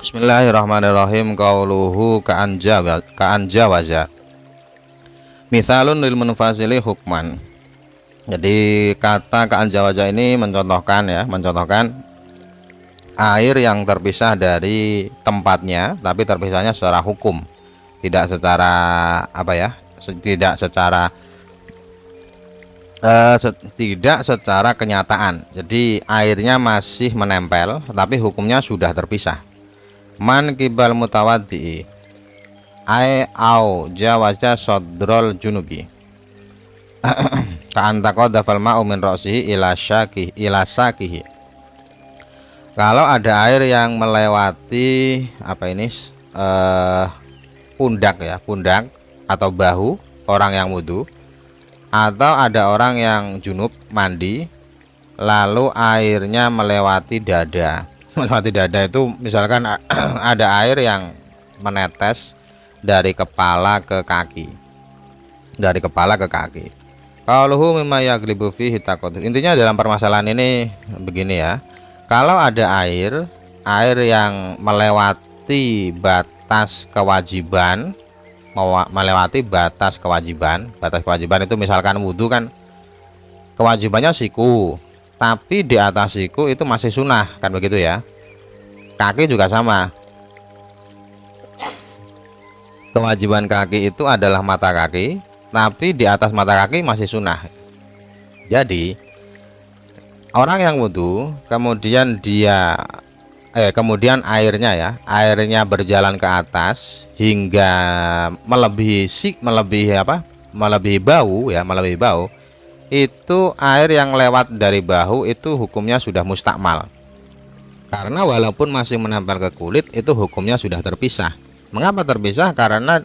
Bismillahirrahmanirrahim. Qauluhu ka'an jawaza. Mithalun lil munfasili hukman. Jadi kata ka'an jawaza ini mencontohkan air yang terpisah dari tempatnya, tapi terpisahnya secara hukum, tidak secara tidak secara kenyataan. Jadi airnya masih menempel, tapi hukumnya sudah terpisah. Man kibal mutawaddi au jawaza sodrol junubi ka'antaqadha fal ma'u min ra'sihi ila sakihi. Kalau ada air yang melewati pundak atau bahu orang yang wudu, atau ada orang yang junub mandi lalu airnya melewati dada. Melewati dada itu misalkan ada air yang menetes dari kepala ke kaki. Qauluhu mimma yaglibu fihi taqaddum. Intinya dalam permasalahan ini begini ya. Kalau ada air yang melewati batas kewajiban, batas kewajiban itu misalkan wudhu kan kewajibannya siku, tapi di atas siku itu masih sunnah, kan begitu ya. Kaki juga sama, kewajiban kaki itu adalah mata kaki, tapi di atas mata kaki masih sunnah. Jadi orang yang wudhu kemudian airnya berjalan ke atas hingga melebihi bau, itu air yang lewat dari bahu itu hukumnya sudah mustakmal, karena walaupun masih menempel ke kulit itu hukumnya sudah terpisah. Mengapa terpisah? Karena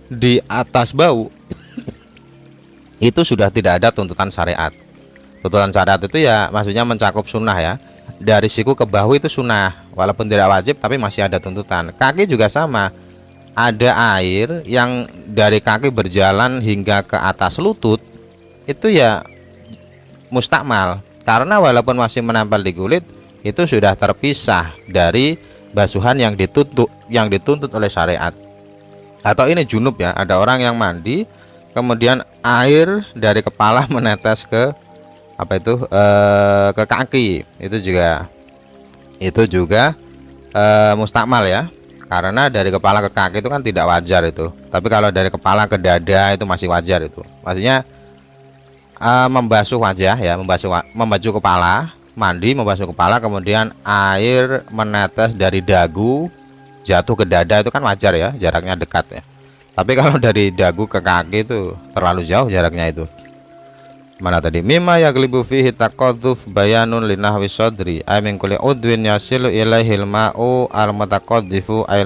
di atas bau itu sudah tidak ada tuntutan syariat. Tuntutan syariat itu ya maksudnya mencakup sunnah ya. Dari siku ke bahu itu sunnah, walaupun tidak wajib tapi masih ada tuntutan. Kaki juga sama, ada air yang dari kaki berjalan hingga ke atas lutut, itu ya mustakmal, karena walaupun masih menempel di kulit itu sudah terpisah dari basuhan yang dituntut oleh syariat. Atau ini junub ya, ada orang yang mandi kemudian air dari kepala menetes ke ke kaki, itu juga mustakmal ya, karena dari kepala ke kaki itu kan tidak wajar itu, tapi kalau dari kepala ke dada itu masih wajar. Itu maksudnya membasuh wajah ya, membasuh kepala, mandi membasuh kepala, kemudian air menetes dari dagu jatuh ke dada itu kan wajar ya, jaraknya dekat ya. Tapi kalau dari dagu ke kaki itu terlalu jauh jaraknya itu. Mana tadi? Mimma yaglibu fihi taqadzuf bayanun linahwi sadri ay min kulli udwin yasilu ilaihil ma'u al mutaqaddifu ay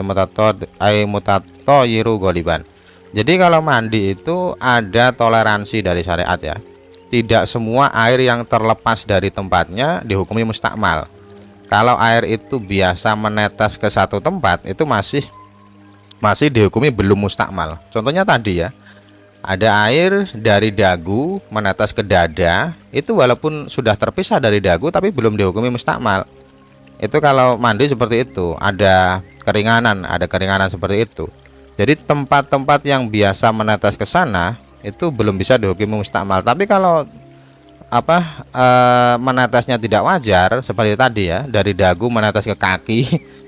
mutatayyiru ghaliban. Jadi kalau mandi itu ada toleransi dari syariat ya. Tidak semua air yang terlepas dari tempatnya dihukumi mustakmal. Kalau air itu biasa menetes ke satu tempat itu masih dihukumi belum mustakmal. Contohnya tadi ya, ada air dari dagu menetes ke dada, itu walaupun sudah terpisah dari dagu tapi belum dihukumi mustakmal. Itu kalau mandi seperti itu, ada keringanan seperti itu. Jadi tempat-tempat yang biasa menetes ke sana itu belum bisa dihukumi mustakmal. Tapi kalau menetesnya tidak wajar seperti tadi ya, dari dagu menetes ke kaki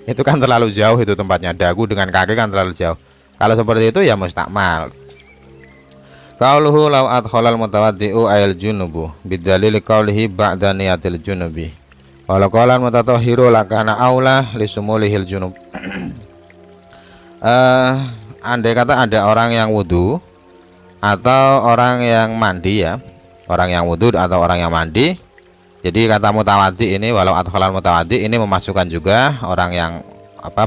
itu kan terlalu jauh, itu tempatnya dagu dengan kaki kan terlalu jauh. Kalau seperti itu ya mustakmal. Qauluhu law adkhalal mutawaddi'u ayal junubu bidalil qaulihi ba'da niyatil junubi wala qala mutatahhiru lakana aula lisumulihil junub. Andai kata ada orang yang wudu atau orang yang mandi ya, orang yang wudu atau orang yang mandi. Jadi kata mutawaddi ini, walau adkhalal mutawaddi ini memasukkan juga orang yang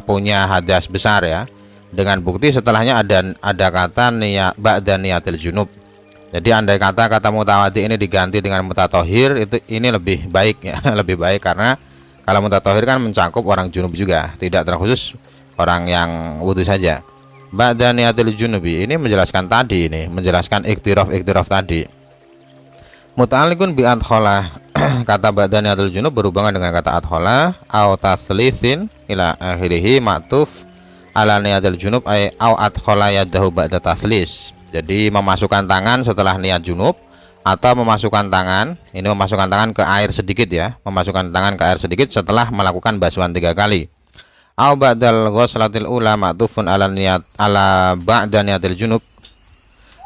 punya hadas besar ya, dengan bukti setelahnya ada kata niyat ba'da niyatil junub. Jadi andai kata mutawaddi ini diganti dengan mutatahhir, ini lebih baik ya, lebih baik, karena kalau mutatahhir kan mencakup orang junub juga, tidak terkhusus orang yang wudu saja. Ba'da niyatil junubi ini menjelaskan iktiraf tadi. Muta'alliqun bi adkhala kata ba'da niyatul junub berhubungan dengan kata adkhala au taslisin ila akhirih ma'tuf ala niyatul junub ay au adkhala yadahu ba'da taslis. Jadi memasukkan tangan setelah niat junub, atau memasukkan tangan, ini memasukkan tangan ke air sedikit ya, memasukkan tangan ke air sedikit setelah melakukan basuhan 3 kali. Au ba'dal ghuslatil ula ma'tufun ala niyat ala ba'da niyatil junub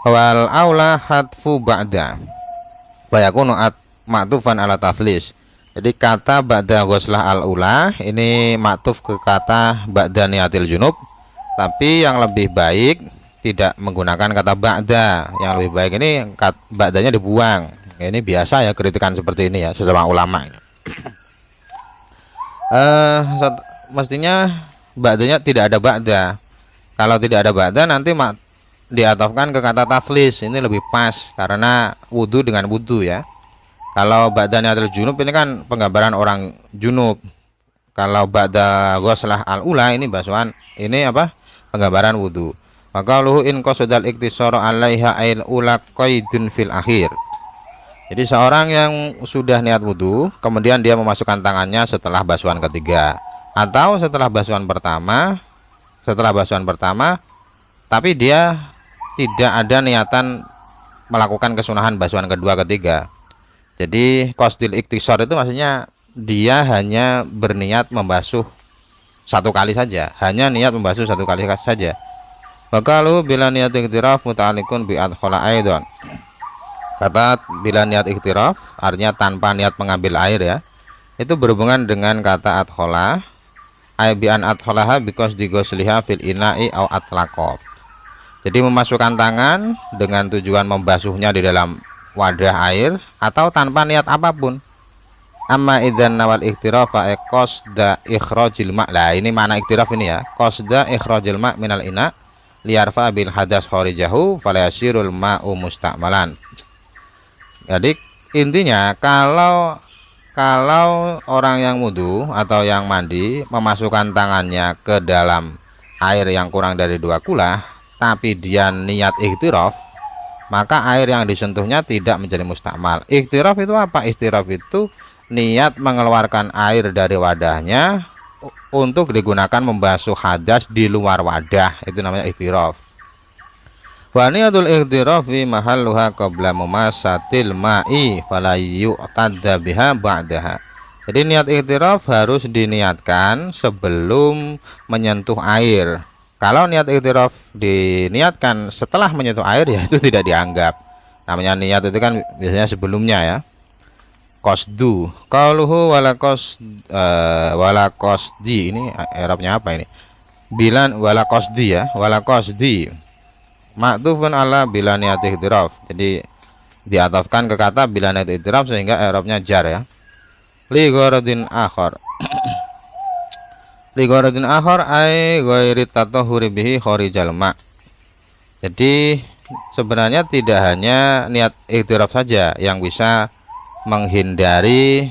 wal aula hadfu ba'da bayakunu ma'tufan ala taslis. Jadi kata ba'da ghuslah al ula ini ma'tuf ke kata ba'da niyatil junub, tapi yang lebih baik tidak menggunakan kata ba'da. Yang lebih baik ini ba'danya dibuang. Ini biasa ya kritikan seperti ini ya sesama ulama. Mestinya ba'danya tidak ada ba'da. Kalau tidak ada ba'da nanti diatofkan ke kata taslis, ini lebih pas karena wudhu dengan wudhu ya. Kalau ba'da niyatul junub ini kan penggambaran orang junub. Kalau ba'da ghuslah al ula ini basuhan, ini apa? Penggambaran wudhu. Maka luhu in qasdal iktisara 'alaiha ail ula qaidun fil akhir. Jadi seorang yang sudah niat wudhu kemudian dia memasukkan tangannya setelah basuhan ketiga atau setelah basuhan pertama, tapi dia tidak ada niatan melakukan kesunahan basuhan kedua ketiga. Jadi qasdil iktisar itu maksudnya dia hanya berniat membasuh 1 kali saja, hanya niat membasuh 1 kali saja. Maka lu bila niat iktiraf muta'alliqun bi adkhala aidan. Kata bila niat iktiraf artinya tanpa niat mengambil air ya, itu berhubungan dengan kata adkhala ay bi an adkhalaha because digosliha fil ina'i au atlaqab. Jadi memasukkan tangan dengan tujuan membasuhnya di dalam wadah air atau tanpa niat apapun. Amma idzan nawal iktiraf fa qasda ikhrajil ma'. Lah ini mana iktiraf ini ya, qasda ikhrajil ma' minal ina liyarfa bil hadas kharijahu fala yasirul ma'u musta'malan. Jadi intinya kalau orang yang wudu atau yang mandi memasukkan tangannya ke dalam air yang kurang dari 2 kula tapi dia niat iktiraf, maka air yang disentuhnya tidak menjadi mustakmal. Iktiraf itu apa? Iktiraf itu niat mengeluarkan air dari wadahnya untuk digunakan membasuh hadas di luar wadah, itu namanya iktiraf. Wa niyatul iktirafi mahalluha qabla mumasatil ma'i fala yu'tadda biha ba'daha. Jadi niat iktiraf harus diniatkan sebelum menyentuh air. Kalau niat iktiraf diniatkan setelah menyentuh air ya itu tidak dianggap. Namanya niat itu kan biasanya sebelumnya ya. Qasdu. Qauluhu wala qasdi ini i'rabnya apa ini? Bilan wala qasdi ya, wala qasdi. Ma'tufun ala bila niat iktiraf. Jadi diatafkan ke kata bila niat iktiraf sehingga i'rabnya jar ya. Li gharadin akhar. Li gharadin akhar ay ghairi tatahhuri bihi kharijal ma'. Jadi sebenarnya tidak hanya niat iktiraf saja yang bisa menghindari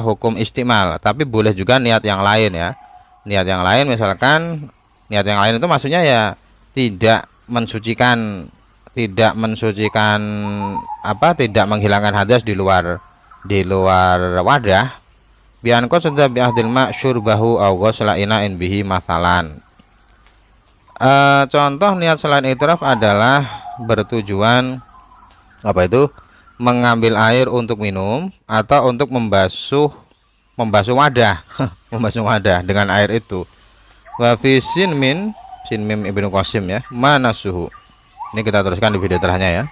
hukum istimal, tapi boleh juga niat yang lain ya. Niat yang lain misalkan niat yang lain itu maksudnya ya tidak mensucikan tidak menghilangkan hadas di luar wadah. Bian ko sudah bi'ahdil ma' syurbahu aw ghusla ina'in bihi masalan. Contoh niat selain iktiraf adalah bertujuan mengambil air untuk minum atau untuk membasuh wadah membasuh wadah dengan air itu. Wa fi sin mim Ibnu Qasim ya, mana suhu. Ini kita teruskan di video terakhirnya ya.